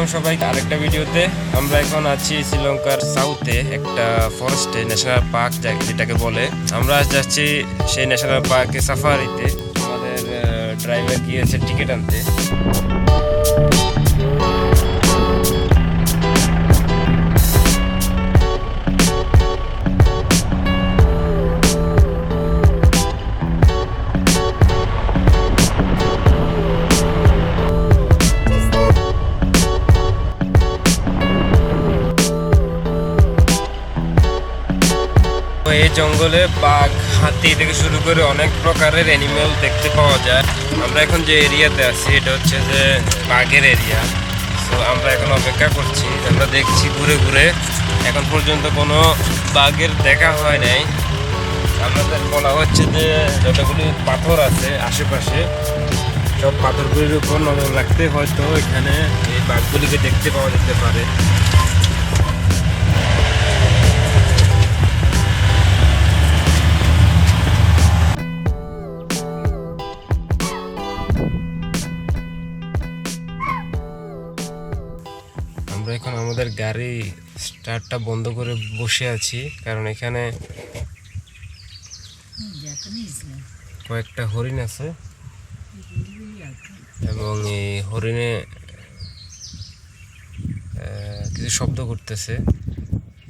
Welcome সবাইকে আরেকটা ভিডিওতে। আমরা এখন আছি শ্রীলঙ্কার সাউথে একটা ফরেস্টে, ন্যাশনাল পার্ক যেটাকে বলে। আমরা যাচ্ছি সেই ন্যাশনাল পার্কে সাফারিতে। আমাদের ড্রাইভার গিয়েছে টিকিট আনতে। এই জঙ্গলে বাঘ, হাতি থেকে শুরু করে অনেক প্রকারের অ্যানিমেল দেখতে পাওয়া যায়। আমরা এখন যে এরিয়াতে আছি এটা হচ্ছে যে বাঘের এরিয়া। তো আমরা এখন অপেক্ষা করছি, আমরা দেখছি ঘুরে ঘুরে। এখন পর্যন্ত কোনো বাঘের দেখা হয় নাই। আমাদের বলা হচ্ছে যে যতগুলি পাথর আছে আশেপাশে, সব পাথরগুলির উপর নজর রাখতে হয়তো এখানে এই বাঘগুলিকে দেখতে পাওয়া যেতে পারে। আমরা এখন আমাদের গাড়ি স্টার্টটা বন্ধ করে বসে আছি, কারণ এখানে কয়েকটা হরিণ আছে এবং এই হরিণে কিছু শব্দ করতেছে।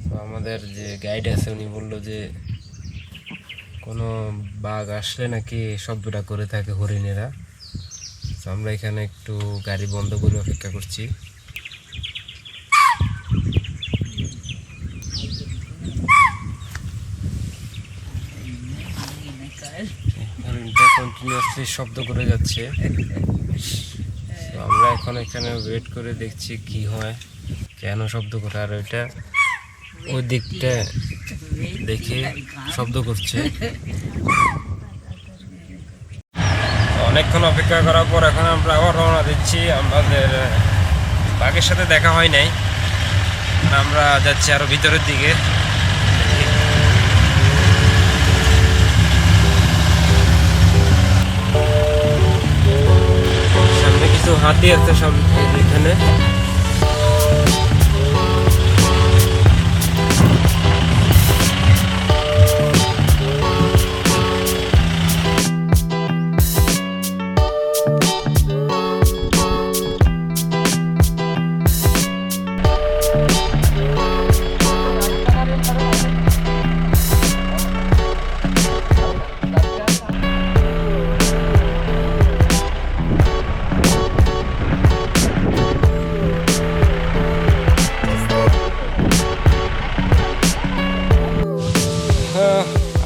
তো আমাদের যে গাইড আছে উনি বললো যে কোনো বাঘ আসলে নাকি শব্দটা করে থাকে হরিণেরা। তো আমরা এখানে একটু গাড়ি বন্ধ করে অপেক্ষা করছি। কন্টিনিউয়াসলি শব্দ করে যাচ্ছে। আমরা এখন এখানে ওয়েট করে দেখছি কি হয়, কেন শব্দ করে। আর ওইটা ওই দিকটা দেখে শব্দ করছে। অনেকক্ষণ অপেক্ষা করার পর এখন আমরা আবার রওনা দিচ্ছি। আমাদের বাঘের সাথে দেখা হয় নাই, আমরা যাচ্ছি আরো ভিতরের দিকে। কিছু হাতি আছে সব এখানে।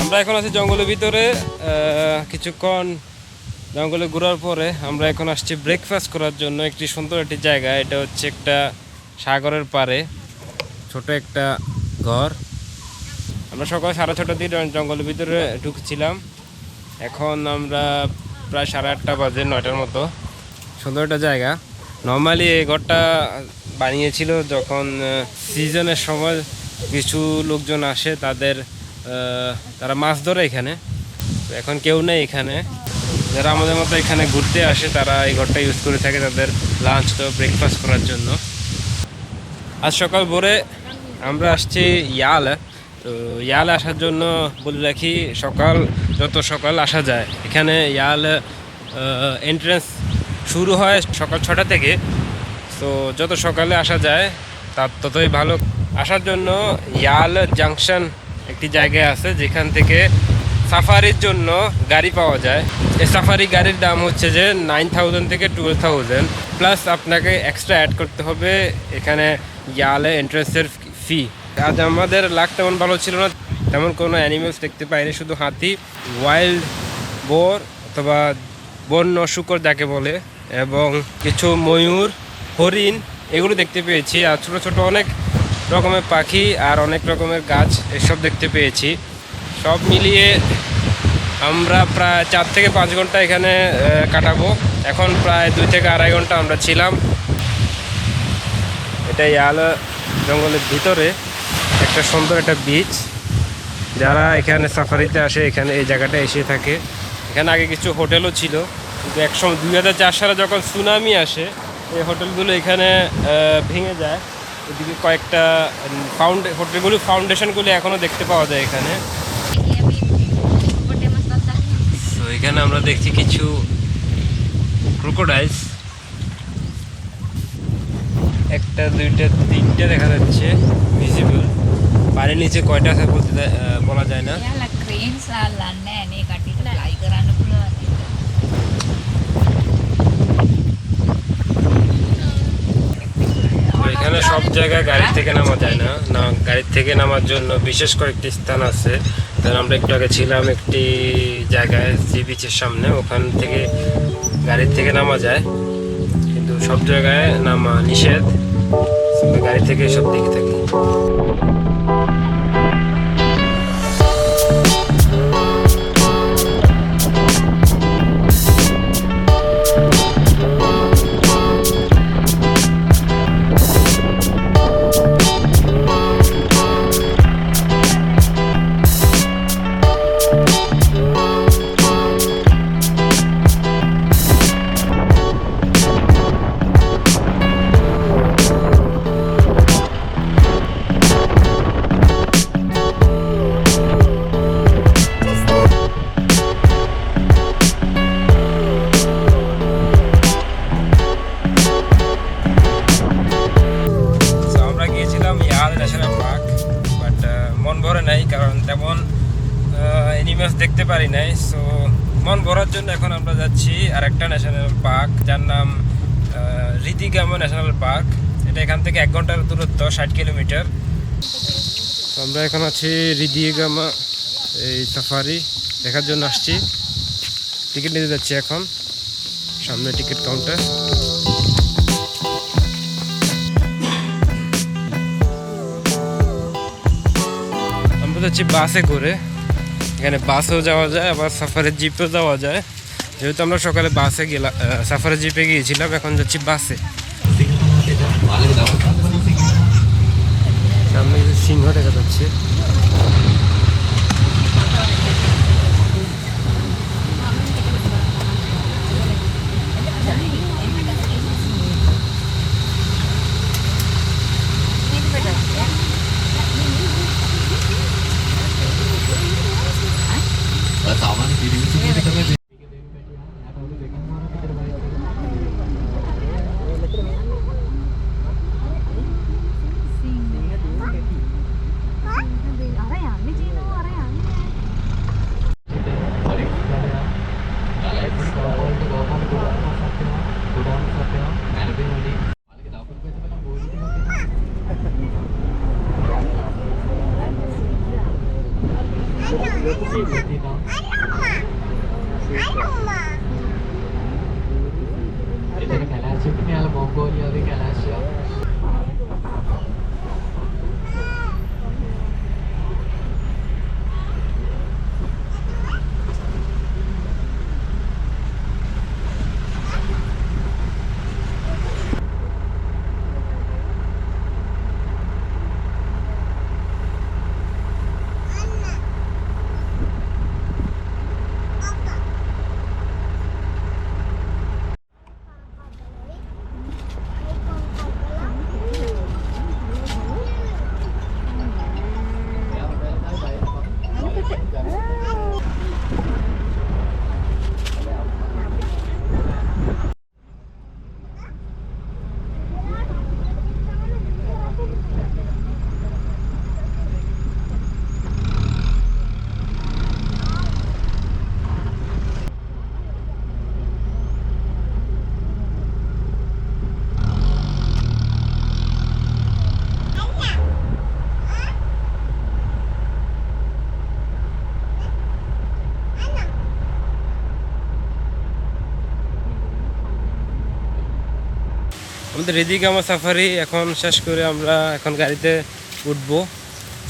আমরা এখন আছি জঙ্গলের ভিতরে। কিছুক্ষণ জঙ্গলে ঘোরার পরে আমরা এখন আসছি ব্রেকফাস্ট করার জন্য একটি সুন্দর একটি জায়গা। এটা হচ্ছে একটা সাগরের পাড়ে ছোট একটা ঘর। আমরা সকাল 6:30 দিয়ে জঙ্গলের ভিতরে ঢুকছিলাম। এখন আমরা প্রায় 8:30 বাজে, 9টার মতো। সুন্দর একটা জায়গা। নর্মালি এই ঘরটা বানিয়েছিল যখন সিজনের সময় কিছু লোকজন আসে, তারা মাছ ধরে এখানে। এখন কেউ নেই এখানে। যারা আমাদের মতো এখানে ঘুরতে আসে তারা এই ঘরটা ইউজ করে থাকে তাদের লাঞ্চ তো ব্রেকফাস্ট করার জন্য। আজ সকাল ভোরে আমরা আসছি ইয়ালা। তো ইয়ালা আসার জন্য বলে রাখি, যত সকাল আসা যায় এখানে ইয়ালা এন্ট্রেন্স শুরু হয় সকাল 6টা থেকে। তো যত সকালে আসা যায় তার ততই ভালো। আসার জন্য ইয়ালা জাংশন একটি জায়গায় আছে যেখান থেকে সাফারির জন্য গাড়ি পাওয়া যায়। এই সাফারি গাড়ির দাম হচ্ছে যে 9,000 থেকে 12,000, প্লাস আপনাকে এক্সট্রা অ্যাড করতে হবে এখানে ইয়ালে এন্ট্রেন্সের ফি। আজ আমাদের লাক তেমন ভালো ছিল না, তেমন কোনো অ্যানিমেলস দেখতে পাইনি, শুধু হাতি, ওয়াইল্ড বোর অথবা বন্য শূকর যাকে বলে, এবং কিছু ময়ূর, হরিণ এগুলো দেখতে পেয়েছি। আর ছোটো ছোটো অনেক রকমের পাখি আর অনেক রকমের গাছ এসব দেখতে পেয়েছি। সব মিলিয়ে আমরা প্রায় 4 থেকে 5 ঘন্টা এখানে কাটাবো। এখন প্রায় 2 থেকে 2.5 ঘন্টা আমরা ছিলাম। এটা ইয়ালা জঙ্গলের ভিতরে একটা সুন্দর একটা বিচ। যারা এখানে সাফারিতে আসে এখানে এই জায়গাটা এসে থাকে। এখানে আগে কিছু হোটেলও ছিল, কিন্তু একসময় 2004 সালে যখন সুনামি আসে এই হোটেলগুলো এখানে ভেঙে যায়। এদিকে কয়েকটা হোটেলগুলো ফাউন্ডেশনগুলো এখনও দেখতে পাওয়া যায় এখানে। তো এখানে আমরা দেখছি কিছু ক্রোকোডাইলস, একটা দুইটা তিনটে দেখা যাচ্ছে ভিজিবল। পানির নিচে কয়টা আছে বলা যায় না। এখানে সব জায়গায় গাড়ি থেকে নামা যায় না, গাড়ির থেকে নামার জন্য বিশেষ কয়েকটি স্থান আছে। কারণ আমরা একটু আগে ছিলাম একটি জায়গায় সি বিচের সামনে, ওখান থেকে গাড়ির থেকে নামা যায়, কিন্তু সব জায়গায় নামা নিষেধ। গাড়ি থেকে সব দেখে থাকি। ইয়ালা ন্যাশনাল পার্ক, বাট মন ভরে নাই, কারণ তেমন অ্যানিমালস দেখতে পারি নাই। সো মন ভরার জন্য এখন আমরা যাচ্ছি আরেকটা ন্যাশনাল পার্ক, যার নাম রিদিগামা ন্যাশনাল পার্ক। এটা এখান থেকে 1 ঘন্টার দূরত্ব, 60 কিলোমিটার। আমরা এখন আছি রিদিগামা এই সাফারি দেখার জন্য আসছি। টিকিট নিতে যাচ্ছি এখন, সামনে টিকিট কাউন্টার। যাচ্ছি বাসে করে। এখানে বাসেও যাওয়া যায়, আবার সাফারের জিপেও যাওয়া যায়। যেহেতু আমরা সকালে বাসে গেলাম, সাফারের জিপে গিয়েছিলাম, এখন যাচ্ছি বাসে। সামনে সিংহ দেখা যাচ্ছে। আমাদের রিদিগামা সাফারি এখন শেষ করে আমরা এখন গাড়িতে উঠবো।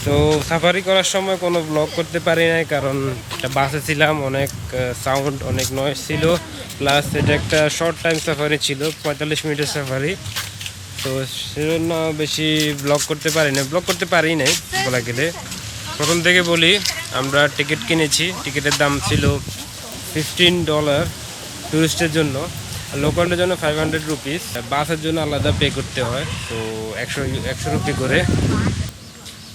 তো সাফারি করার সময় কোনো ব্লগ করতে পারি নাই, কারণ একটা বাসে ছিলাম, অনেক সাউন্ড, অনেক নয়েজ ছিল, প্লাস এটা একটা শর্ট টাইম সাফারি ছিল, 45 মিনিটের সাফারি। তো সেজন্য বেশি ব্লগ করতে পারি নাই বলা গেলে। প্রথম থেকে বলি, আমরা টিকিট কিনেছি, টিকিটের দাম ছিল $15 ট্যুরিস্টের জন্য। লোকালের জন্য 500 রুপিস, বাসের জন্য আলাদা পে করতে হয়। তো 100 রুপি করে।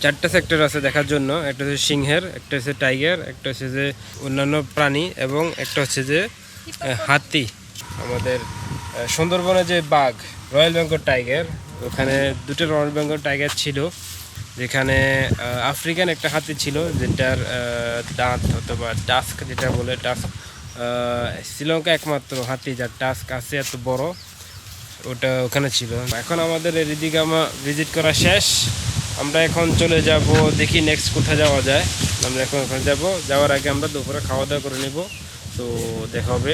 4টা সেক্টর আছে দেখার জন্য, একটা হচ্ছে সিংহের, একটা হচ্ছে টাইগার, একটা হচ্ছে যে অন্যান্য প্রাণী এবং একটা হচ্ছে যে হাতি। আমাদের সুন্দরবনে যে বাঘ রয়্যাল বেঙ্গল টাইগার, ওখানে দুটো রয়্যাল বেঙ্গল টাইগার ছিল, যেখানে আফ্রিকান একটা হাতি ছিল যেটার দাঁত অথবা টাস্ক যেটা বলে টাস্ক, শ্রীলঙ্কা একমাত্র হাতি যার টাস্ক আছে এত বড়, ওটা ওখানে ছিল। এখন আমাদের রিদিগামা ভিজিট করা শেষ, আমরা এখন চলে যাব, দেখি নেক্সট কোথায় যাওয়া যায়। আমরা এখন ওখানে যাব, যাওয়ার আগে আমরা দুপুরে খাওয়া দাওয়া করে নেব। তো দেখা হবে।